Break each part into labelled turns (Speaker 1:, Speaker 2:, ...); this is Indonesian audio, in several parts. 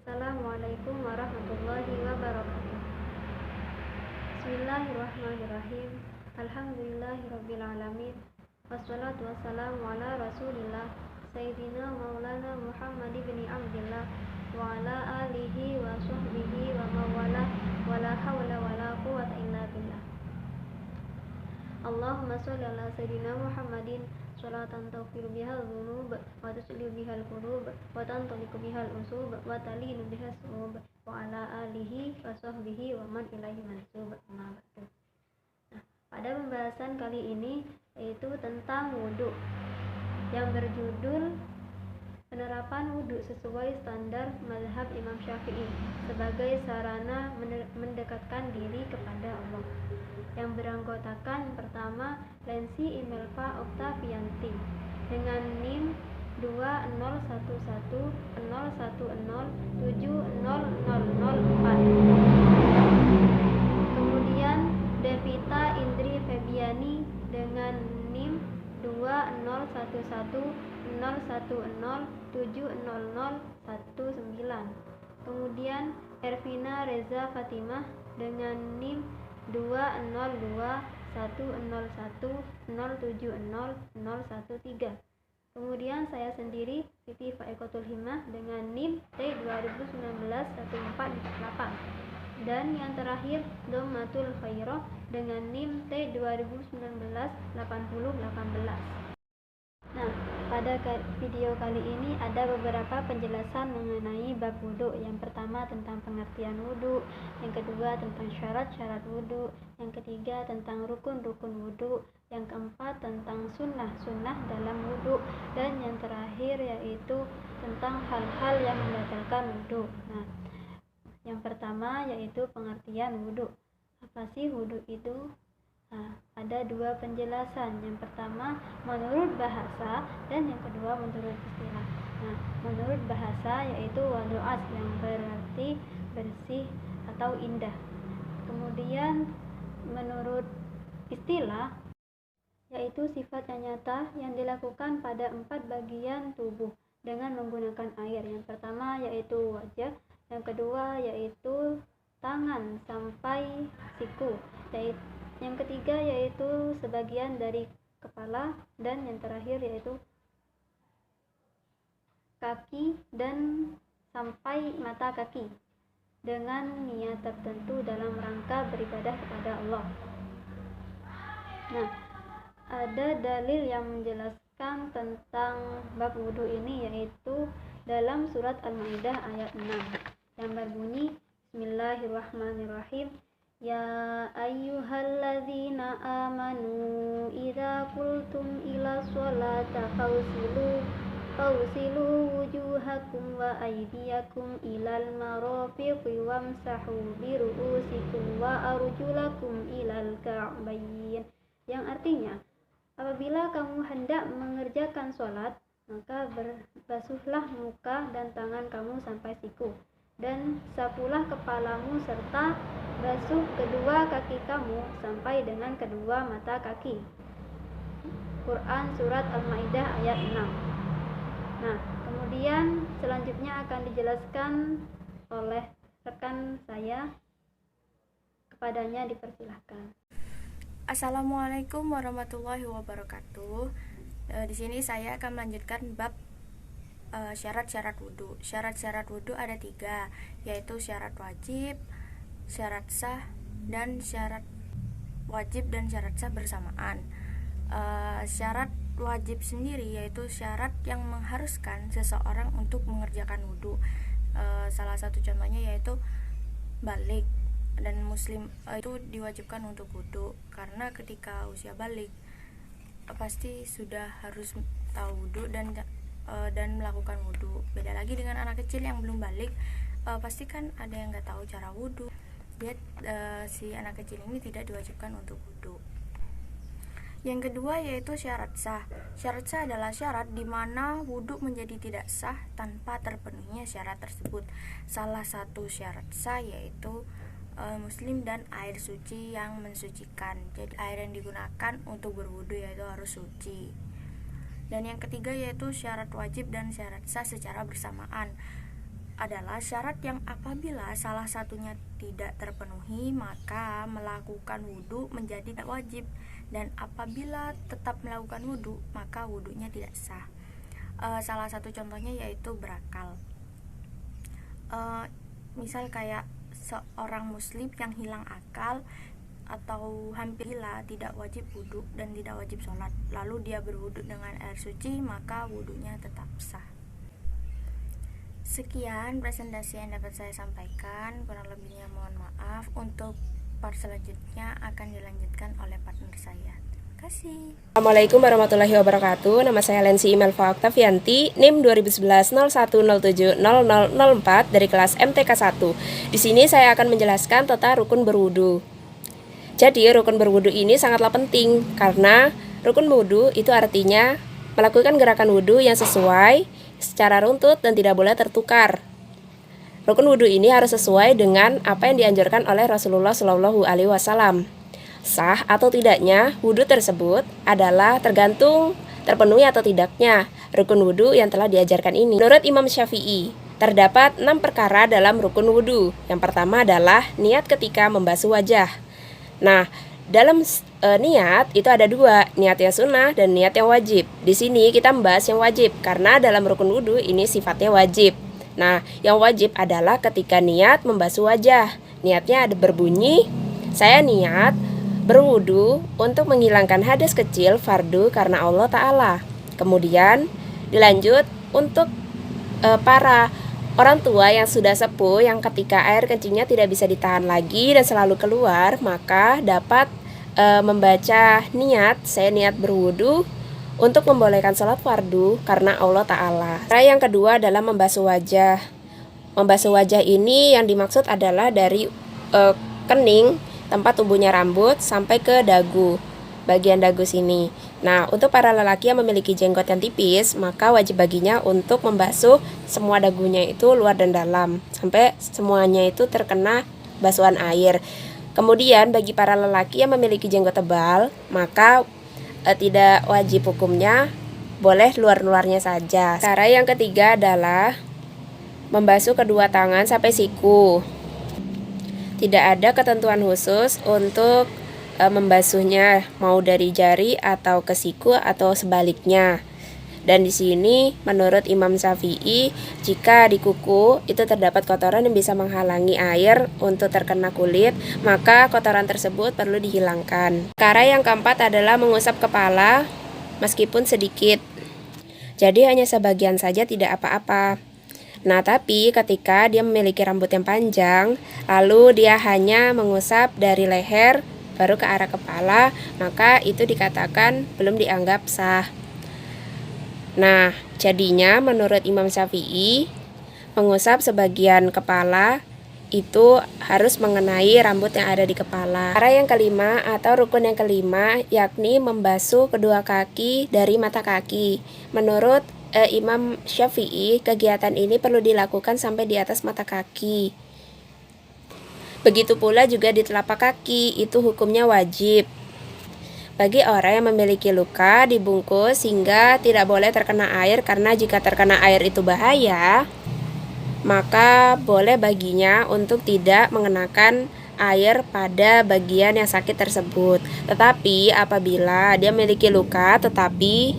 Speaker 1: Assalamualaikum warahmatullahi wabarakatuh. Bismillahirrahmanirrahim. Alhamdulillahirabbil alamin. Wassalatu wassalamu ala Rasulillah Sayyidina Maulana Muhammad ibn Abdillah wa ala alihi wa sahbihi wa mawala wa la hawla wa la quwwata illa billah. Allahumma sholli ala Sayyidina Muhammadin sholatan taghfiru bihal dzunub wa tuslihu bihal qulub wa tantaliqu bihal usub wa talinu bihas sub wa ala alihi wa sahbihi wa man ilaihi mansub. Nah, pada pembahasan kali ini yaitu tentang wudhu yang berjudul penerapan wudhu sesuai standar mazhab Imam Syafi'i sebagai sarana mendekatkan diri kepada Allah, yang beranggotakan pertama Lensi Imelva Oktavianti dengan NIM 2011010700004. Kemudian Devita Indri Febiani dengan NIM 2011010700019. Kemudian Ervina Reza Fatimah dengan NIM 2011010700013. Kemudian saya sendiri Siti Faikotul Himmah dengan NIM T20191448. Dan yang terakhir Domatul Khairah dengan NIM T20198018. Nah, pada video kali ini ada beberapa penjelasan mengenai bab wudhu. Yang pertama tentang pengertian wudhu, yang kedua tentang syarat-syarat wudhu, yang ketiga tentang rukun-rukun wudhu, yang keempat tentang sunnah-sunnah dalam wudhu, dan yang terakhir yaitu tentang hal-hal yang membatalkan wudhu. Nah, yang pertama yaitu pengertian wudhu. Apa sih wudhu itu? Nah, ada dua penjelasan. Yang pertama menurut bahasa dan yang kedua menurut istilah. Nah, menurut bahasa yaitu wadu'at yang berarti bersih atau indah. Kemudian menurut istilah yaitu sifat yang nyata yang dilakukan pada 4 bagian tubuh dengan menggunakan air. Yang pertama yaitu wajah, yang kedua yaitu tangan sampai siku, yang ketiga yaitu sebagian dari kepala, dan yang terakhir yaitu kaki dan sampai mata kaki dengan niat tertentu dalam rangka beribadah kepada Allah. Nah, ada dalil yang menjelaskan tentang bab wudhu ini yaitu dalam surat Al-Maidah ayat 6 yang berbunyi Bismillahirrahmanirrahim. Ya ayyuhalladzina amanu idza qultum ila sholata fawsilu wujuhakum wa aydiyakum ilal marafiqi wamsahu bi ru'usikum wa arjulakum ilal ka'bayn. Yang artinya, apabila kamu hendak mengerjakan sholat, maka basuhlah muka dan tangan kamu sampai siku, dan sapulah kepalamu serta basuh kedua kaki kamu sampai dengan kedua mata kaki. Quran Surat Al-Maidah ayat 6. Nah, kemudian selanjutnya akan dijelaskan oleh rekan saya. Kepadanya dipersilahkan.
Speaker 2: Assalamualaikum warahmatullahi wabarakatuh. Di sini saya akan melanjutkan bab syarat-syarat wudhu. Syarat-syarat wudhu ada 3, yaitu syarat wajib, syarat sah, dan syarat wajib dan syarat sah bersamaan. Syarat wajib sendiri yaitu syarat yang mengharuskan seseorang untuk mengerjakan wudhu. Salah satu contohnya yaitu balik, dan muslim itu diwajibkan untuk wudhu karena ketika usia balik pasti sudah harus tahu wudhu dan melakukan wudhu. Beda lagi dengan anak kecil yang belum balik, pasti kan ada yang nggak tahu cara wudhu. Si anak kecil ini tidak diwajibkan untuk wudhu. Yang kedua yaitu syarat sah. Syarat sah adalah syarat di mana wudhu menjadi tidak sah tanpa terpenuhinya syarat tersebut. Salah satu syarat sah yaitu muslim dan air suci yang mensucikan. Jadi air yang digunakan untuk berwudhu yaitu harus suci. Dan yang ketiga yaitu syarat wajib dan syarat sah secara bersamaan. adalah syarat yang apabila salah satunya tidak terpenuhi maka melakukan wudhu menjadi tidak wajib, dan apabila tetap melakukan wudhu maka wudhunya tidak sah. Salah satu contohnya yaitu berakal. Misal kayak seorang muslim yang hilang akal atau hampir gila tidak wajib wudhu dan tidak wajib sholat, lalu dia berwudhu dengan air suci maka wudhunya tetap sah. Sekian presentasi yang dapat saya sampaikan, kurang lebihnya mohon maaf. Untuk part selanjutnya akan dilanjutkan oleh partner saya. Terima kasih.
Speaker 3: Assalamualaikum warahmatullahi wabarakatuh. Nama saya Lensi Imelva Oktavianti, NIM 2011-0107-0004 dari kelas MTK 1. Di sini saya akan menjelaskan tentang rukun berwudu. Jadi rukun berwudu ini sangatlah penting karena rukun wudu itu artinya melakukan gerakan wudu yang sesuai secara runtut dan tidak boleh tertukar. Rukun wudu ini harus sesuai dengan apa yang dianjurkan oleh Rasulullah Shallallahu Alaihi Wasallam. Sah atau tidaknya wudu tersebut adalah tergantung terpenuhi atau tidaknya rukun wudu yang telah diajarkan ini. Menurut Imam Syafi'i, terdapat 6 perkara dalam rukun wudu. Yang pertama adalah niat ketika membasuh wajah. Nah, dalam niat itu ada 2, niat yang sunnah dan niat yang wajib. Di sini kita membahas yang wajib karena dalam rukun wudu ini sifatnya wajib. Nah, yang wajib adalah ketika niat membasuh wajah. Niatnya ada berbunyi, saya niat berwudu untuk menghilangkan hadas kecil fardu karena Allah Ta'ala. Kemudian dilanjut untuk para orang tua yang sudah sepuh yang ketika air kencingnya tidak bisa ditahan lagi dan selalu keluar, maka dapat membaca niat, saya niat berwudu untuk membolehkan sholat fardu karena Allah Ta'ala. Cara yang kedua adalah membasuh wajah. Membasuh wajah ini yang dimaksud adalah dari kening, tempat tumbuhnya rambut, sampai ke dagu, bagian dagu sini. Nah, untuk para lelaki yang memiliki jenggot yang tipis, maka wajib baginya untuk membasuh semua dagunya itu luar dan dalam, sampai semuanya itu terkena basuhan air. Kemudian bagi para lelaki yang memiliki jenggot tebal, maka tidak wajib hukumnya, boleh luar-luarnya saja. Cara yang ketiga adalah membasuh kedua tangan sampai siku. Tidak ada ketentuan khusus untuk membasuhnya, mau dari jari atau ke siku atau sebaliknya. Dan di sini menurut Imam Syafi'i, jika di kuku itu terdapat kotoran yang bisa menghalangi air untuk terkena kulit, maka kotoran tersebut perlu dihilangkan. Cara yang keempat adalah mengusap kepala meskipun sedikit. Jadi hanya sebagian saja, tidak apa-apa. Nah, tapi ketika dia memiliki rambut yang panjang, lalu dia hanya mengusap dari leher baru ke arah kepala, maka itu dikatakan belum dianggap sah. Nah, jadinya menurut Imam Syafi'i, mengusap sebagian kepala itu harus mengenai rambut yang ada di kepala. Cara yang kelima atau rukun yang kelima yakni membasuh kedua kaki dari mata kaki. Menurut Imam Syafi'i, kegiatan ini perlu dilakukan sampai di atas mata kaki. Begitu pula juga di telapak kaki, itu hukumnya wajib. Bagi orang yang memiliki luka dibungkus sehingga tidak boleh terkena air, karena jika terkena air itu bahaya, maka boleh baginya untuk tidak mengenakan air pada bagian yang sakit tersebut. Tetapi apabila dia memiliki luka tetapi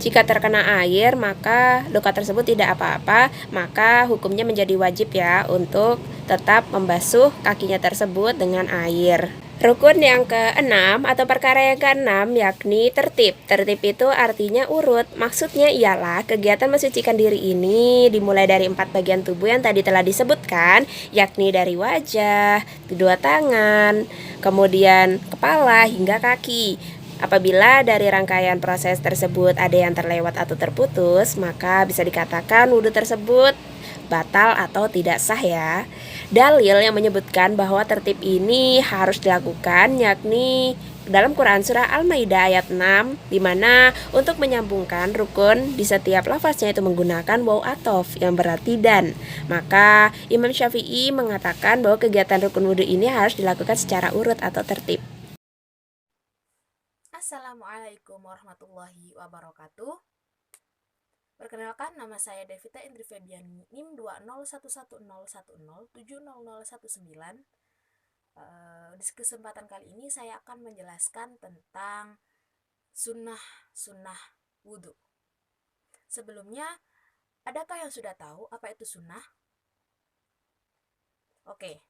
Speaker 3: jika terkena air maka luka tersebut tidak apa-apa, maka hukumnya menjadi wajib ya untuk tetap membasuh kakinya tersebut dengan air. Rukun yang keenam atau perkara yang keenam yakni tertib. Tertib itu artinya urut. Maksudnya ialah kegiatan mensucikan diri ini dimulai dari 4 bagian tubuh yang tadi telah disebutkan, yakni dari wajah, kedua tangan, kemudian kepala hingga kaki. Apabila dari rangkaian proses tersebut ada yang terlewat atau terputus, maka bisa dikatakan wudhu tersebut batal atau tidak sah ya. Dalil yang menyebutkan bahwa tertib ini harus dilakukan yakni dalam Quran surah Al-Maidah ayat 6, di mana untuk menyambungkan rukun di setiap lafaznya itu menggunakan waw atof yang berarti dan. Maka Imam Syafi'i mengatakan bahwa kegiatan rukun wudhu ini harus dilakukan secara urut atau tertib.
Speaker 4: Assalamualaikum warahmatullahi wabarakatuh. Perkenalkan, nama saya Devita Indri Febiani, NIM 2011110700119. Di kesempatan kali ini saya akan menjelaskan tentang sunnah wudhu. Sebelumnya, adakah yang sudah tahu apa itu sunnah? Oke,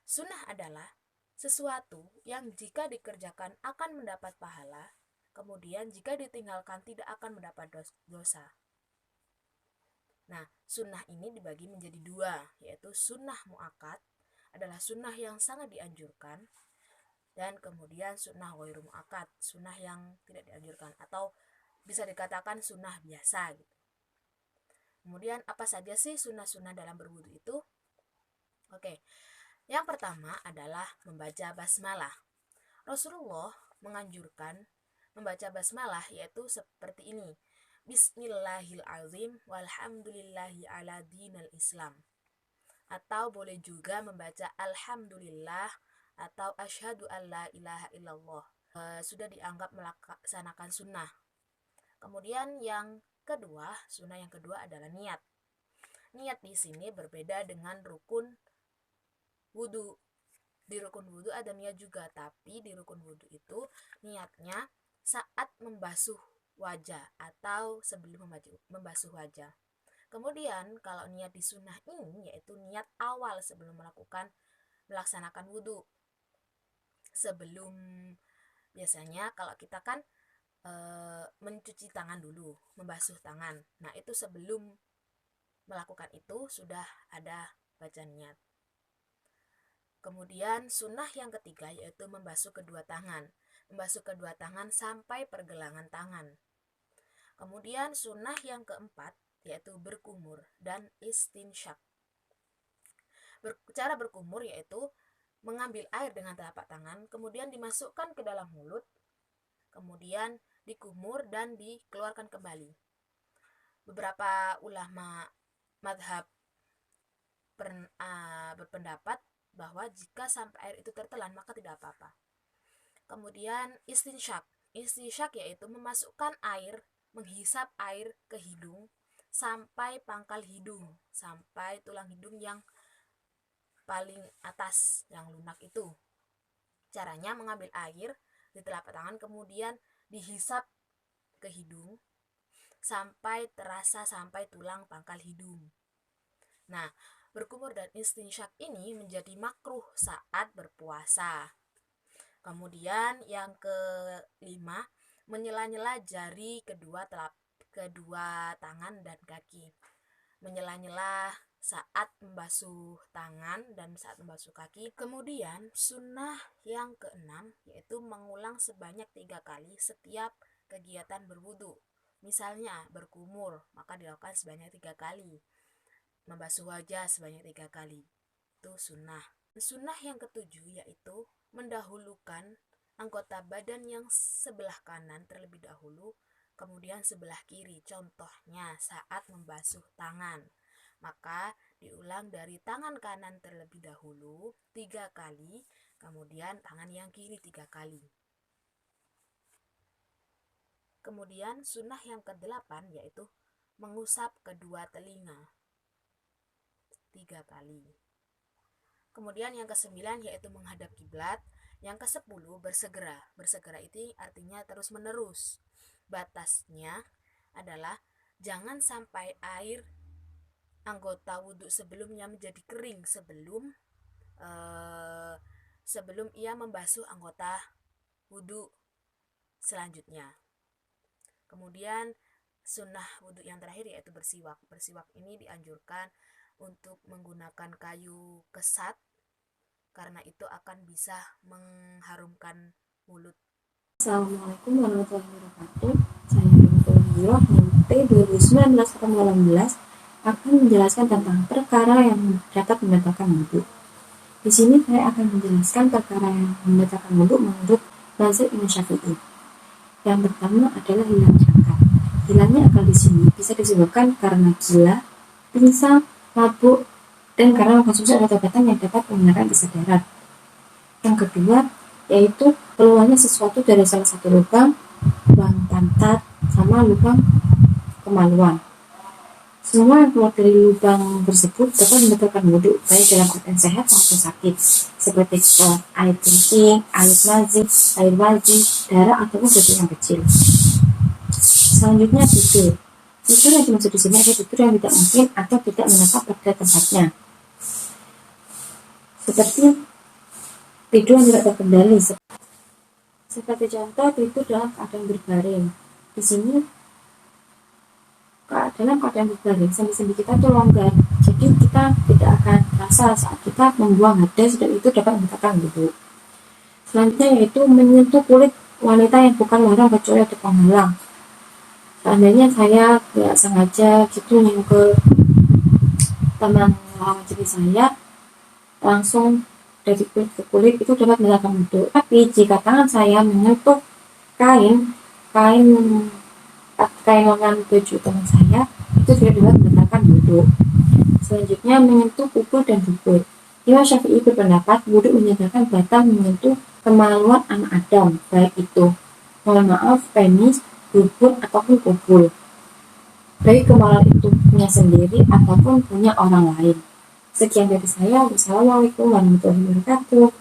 Speaker 4: sunnah adalah sesuatu yang jika dikerjakan akan mendapat pahala, kemudian jika ditinggalkan tidak akan mendapat dosa. Nah, sunnah ini dibagi menjadi dua, yaitu sunnah muakkad adalah sunnah yang sangat dianjurkan, dan kemudian sunnah ghairu muakkad, sunnah yang tidak dianjurkan atau bisa dikatakan sunnah biasa gitu. Kemudian apa saja sih sunnah-sunnah dalam berwudu itu? Oke, yang pertama adalah membaca basmalah. Rasulullah menganjurkan membaca basmalah, yaitu seperti ini: Bismillahirrahmanirrahim walhamdulillahi ala dinil Islam. Atau boleh juga membaca Alhamdulillah atau Asyhadu an la ilaha illallah. Sudah dianggap melaksanakan sunnah. Kemudian sunnah yang kedua adalah niat. Niat di sini berbeda dengan rukun wudu. Di rukun wudu ada niat juga, tapi di rukun wudu itu niatnya saat membasuh wajah atau sebelum membasuh wajah. Kemudian kalau niat di sunnah ini yaitu niat awal sebelum melaksanakan wudhu. Sebelum, biasanya kalau kita kan mencuci tangan dulu, membasuh tangan. Nah, itu sebelum melakukan itu sudah ada baca niat. Kemudian sunnah yang ketiga yaitu membasuh kedua tangan. Membasuh kedua tangan sampai pergelangan tangan. Kemudian sunnah yang keempat yaitu berkumur dan istinsyak. Cara berkumur yaitu mengambil air dengan telapak tangan, kemudian dimasukkan ke dalam mulut, kemudian dikumur dan dikeluarkan kembali. Beberapa ulama madhab berpendapat bahwa jika sampai air itu tertelan maka tidak apa-apa. Kemudian istinsyak. Istinsyak yaitu memasukkan air, menghisap air ke hidung sampai pangkal hidung, sampai tulang hidung yang paling atas, yang lunak itu. Caranya mengambil air di telapak tangan, kemudian dihisap ke hidung sampai terasa sampai tulang pangkal hidung. Nah, berkumur dan istinsyak ini menjadi makruh saat berpuasa. Kemudian yang kelima, menyela-nyela jari kedua tangan dan kaki. Menyela-nyela saat membasuh tangan dan saat membasuh kaki. Kemudian sunnah yang keenam yaitu mengulang sebanyak 3 kali setiap kegiatan berwudu. Misalnya berkumur, maka dilakukan sebanyak 3 kali. Membasuh wajah sebanyak 3 kali. Itu sunnah. Sunnah yang ketujuh yaitu mendahulukan anggota badan yang sebelah kanan terlebih dahulu, kemudian sebelah kiri. Contohnya saat membasuh tangan, maka diulang dari tangan kanan terlebih dahulu 3 kali, kemudian tangan yang kiri 3 kali. Kemudian sunnah yang ke-8 yaitu mengusap kedua telinga 3 kali. Kemudian yang ke-9 yaitu menghadap kiblat. Yang ke-10 bersegera. Bersegera itu artinya terus menerus. Batasnya adalah jangan sampai air anggota wudhu sebelumnya menjadi kering sebelum ia membasuh anggota wudhu selanjutnya. Kemudian sunnah wudhu yang terakhir yaitu bersiwak. Bersiwak ini dianjurkan untuk menggunakan kayu kesat karena itu akan bisa mengharumkan mulut.
Speaker 3: Assalamualaikum warahmatullahi wabarakatuh. Saya Bintul T 2019-18 akan menjelaskan tentang perkara yang dapat membatalkan wudhu. Di sini saya akan menjelaskan perkara yang membatalkan wudhu menurut mazhab Imam Syafi'i. Yang pertama adalah hilangnya akal. Hilangnya akal di sini bisa disebabkan karena gila, pingsan, mabuk, dan karena mengkonsumsi obat-obatan yang dapat menghilangkan kesadaran. Yang kedua yaitu keluarnya sesuatu dari salah satu lubang pantat sama lubang kemaluan.
Speaker 5: Semua yang keluar dari lubang tersebut dapat membatalkan wudhu, baik dalam keadaan sehat maupun sakit, seperti keluar air kencing, air mazi, air wajib, darah, ataupun debu yang kecil. Selanjutnya tidur. Tidur yang dimaksud di sini adalah tidur yang tidak mungkin atau tidak menetap pada tempatnya, seperti tidur yang tidak terkendali. Seperti contoh tidur dalam keadaan berbaring. Di sini dalam keadaan berbaring, sendi-sendi kita tuh longgar, jadi kita tidak akan terasa saat kita membuang hadas, dan itu dapat membatalkan wudhu. Selanjutnya yaitu menyentuh kulit wanita yang bukan mahram kecuali ada penghalang. Seandainya saya tidak sengaja gitu nyentuh teman lawan jenis saya langsung dari kulit ke kulit, itu dapat membatalkan wudhu. Tapi jika tangan saya menyentuh kain lengan baju teman saya, itu tidak dapat membatalkan wudhu. Selanjutnya menyentuh kubur dan dubur. Imam Syafi'i berpendapat wudhu menyatakan batal menyentuh kemaluan anak Adam, baik itu, mohon maaf, penis, dubur ataupun kubur, baik kemaluan itu punya sendiri ataupun punya orang lain. Sekian dari saya. Wassalamualaikum warahmatullahi wabarakatuh.